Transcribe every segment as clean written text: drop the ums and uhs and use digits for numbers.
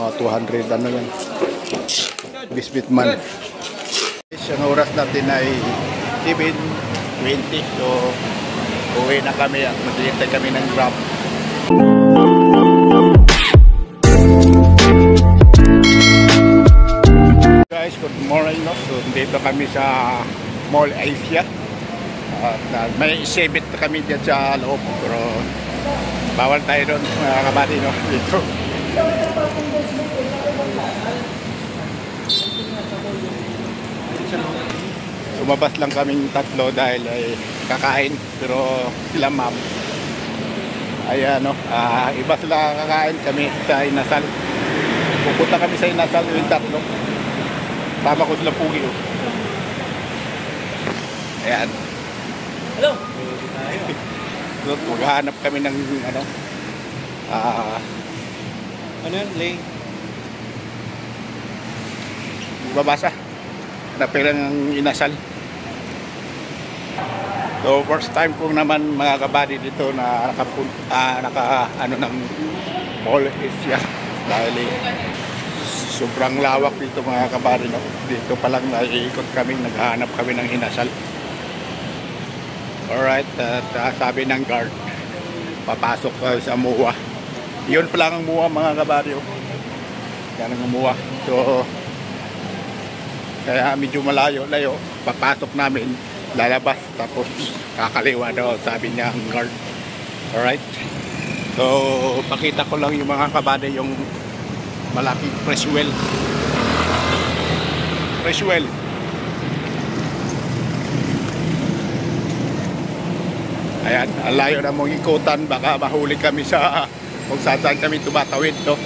Mga 200 ano yan. Bisbit man. Ang oras natin ay 7:20. So, uwi na kami at maghihintay kami ng Grab. Guys, good morning. No? So, dito kami sa Mall Asia. May exhibit kami dyan sa loob. Pero bawal tayo doon, mga kabady, no? Dito. Lumabas lang kaming tatlo dahil ay kakain, pero sila ma'am ay ano, iba sila kakain, kami sa Inasal. Pupunta kami sa Inasal yung tatlo. Tama ko sila pugi. Ayan. Hello. So, maghahanap kami ng ano, ano yan, Lay? babasa na perang Inasal. So first time ko naman mga kabady dito na ano ng Mall Asia dahil sobrang lawak dito mga kabady, no? Dito pa lang naiikot kami, naghahanap kami ng Inasal. Alright, sabi ng guard papasok sa MUA. Yun pa lang ang MUA mga kabady, oh. Yan ang MUA. So kaya medyo malayo-layo, papasok namin, lalabas, tapos kakaliwa daw, sabi niya ang guard. Alright, so pakita ko lang yung mga kabady, yung malaking press well. Ayan, ang layo na mong ikutan, baka mahuli kami sa kung saan kami tumatawid, no?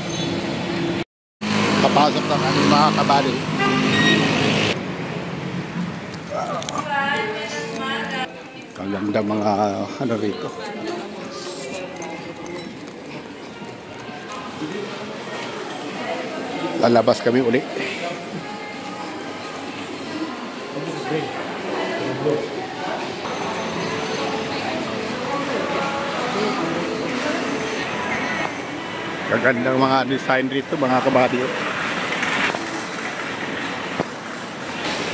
Papasok na kami mga kabady. Kaganda mga ano rito. Lalabas kami uli. Kaganda mga design rito mga kabady.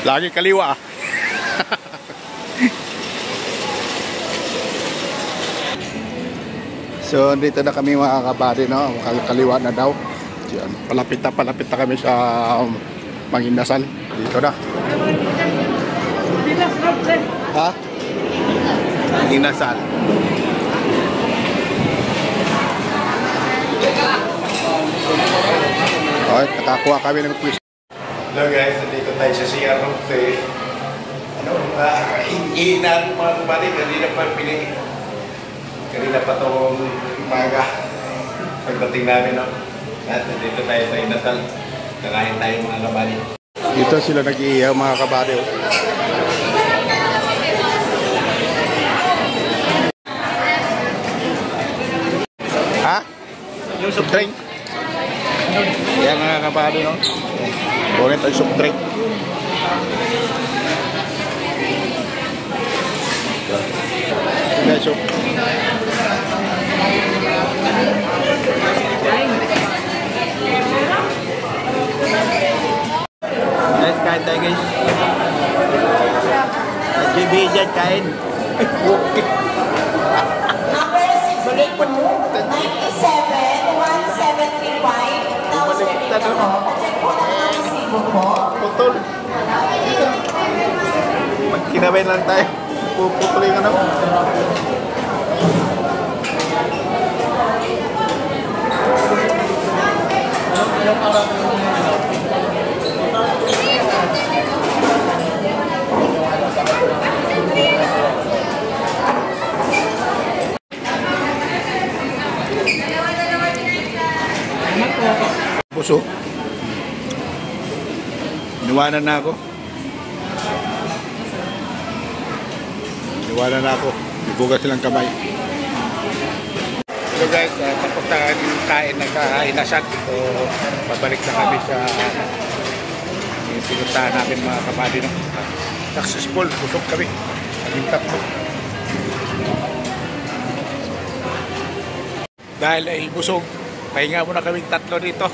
Lagi kaliwa. So dito na kami mga kabady, no? Kaliwa na daw. Diyan, palapit na kami sa Inasal. Dito na. Ha? Inasal. Okay, nakakuha kami ng quiz. Hello guys, nandito tayo sa CR. Hinihinaan mga kabady, kanina pa itong umaga pagdating namin, no? At dito tayo sa Inasal, kakain tayo mga kabady. Dito sila nag-iihaw mga kabady. Ha? Yung soft drink? Yan mga kabady, no? Bukan tayo soft drink. Guys, so guys, kain tayo guys. JB dyan, kain. Balik pa. 97-175. Putol. Kinabay lang tayo. Puputol yung ano. Puso. Niwanan na ako. Ibugas silang kamay. So guys, tapos na kain na sa Inasal. So, pabalik na kami sa pinuntahan namin mga kabady, no? Successful, busog kami. Kaming tatlo. Dahil ay busog, pahinga muna kaming tatlo dito.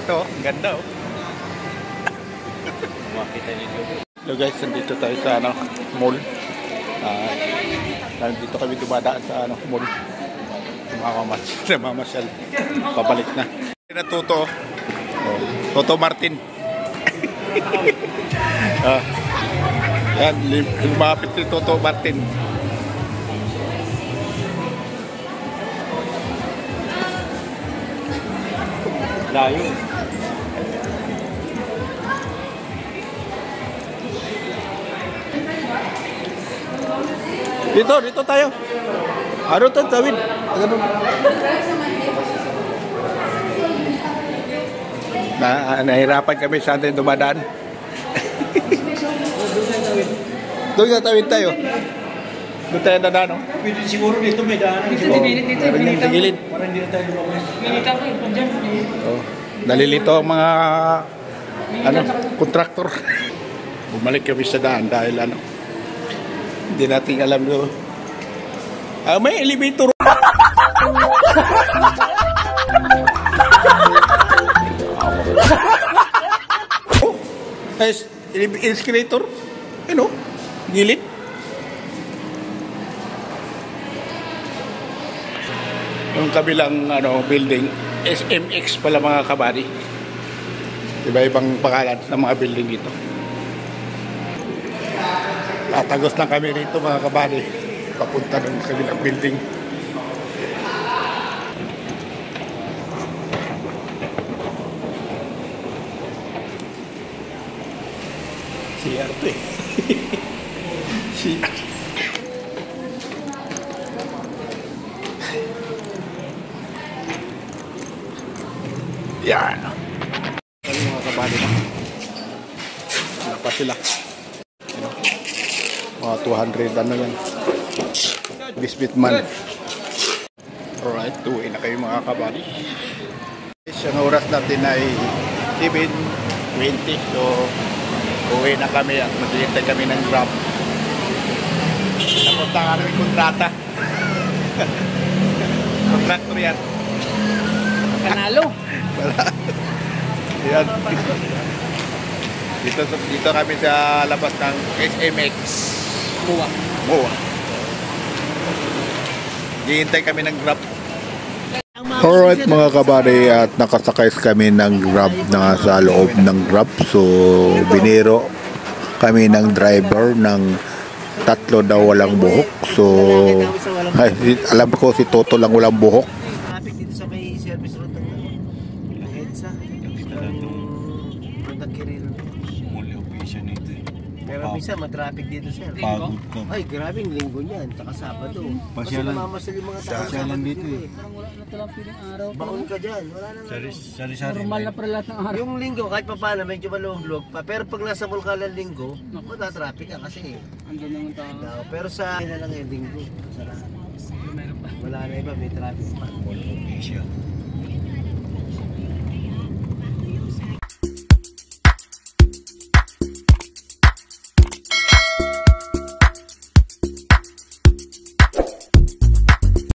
Ito, ang ganda oh. Makita ninyo. Hello guys, nandito tayo sa mall. Nandito kami dumadaan sa mall. Mamasyal. Pabalik na. Na Toto. Oh, Toto Martin. Yan, lumapit si Toto Martin. Layo. Dito tayo. Ano to, Tawid? Ganun. Nahirapan kami sa atin dumadaan. Doon nga tawid tayo. Doon tayo dadaan, no? Pwede siguro dito may daanan. Dito, dito. Sa gilid. Para hindi na tayo lumabas. Minita ko eh, dyan. Oh, nalilito ang mga kontraktor. Bumalik kami sa daan dahil hindi natin alam do. May elevator. Oh, guys, escalator. Ano? Gilid. Yung kabilang building, SMX pala mga kabady. Iba-ibang pangalan ng mga building dito. Tatagos lang kami rito mga kabady. Papunta ng kabilang building. CR to eh. CR. Yan. Kali mga kabady na. Wala pa sila. Mga 200 yan. Bisbit man. Alright, tuwi na kayo mga kabady. Ang oras natin ay 7:20. So, uwi na kami at maghihintay kami ng Grab. Napunta nga namin kontrata. Kontraktor yan. Panalo. Yan. Dito kami sa labas ng SMX. Moa. Hihintay kami ng Grab. Alright mga kabady, at nakasakay kami ng Grab na sa loob ng Grab. So biniro kami ng driver ng 3 daw walang buhok. So alam ko si Toto lang walang buhok. Traffic dito sa may service road ng EDSA. Ang Kirilo. Muli operation ito eh. Pero minsan matraffic dito sir. Pagod ka. Ay, grabing linggo niyan, tsaka Sabado. Kasi Pasyalan- namamasal yung mga tao sa pasyalan dito eh. Parang wala na talang piling araw. Baon ka dyan, wala nang Sari-sari. Normal na para lahat ng araw. Yung linggo, kahit pa paano, medyo malulog pa. Pero pag nasa mall ka lang linggo, matatraffic ka kasi Andun naman tao. Pero sa na lang yung linggo. Sa lahat. Wala na iba, may traffic pa. Muli operation.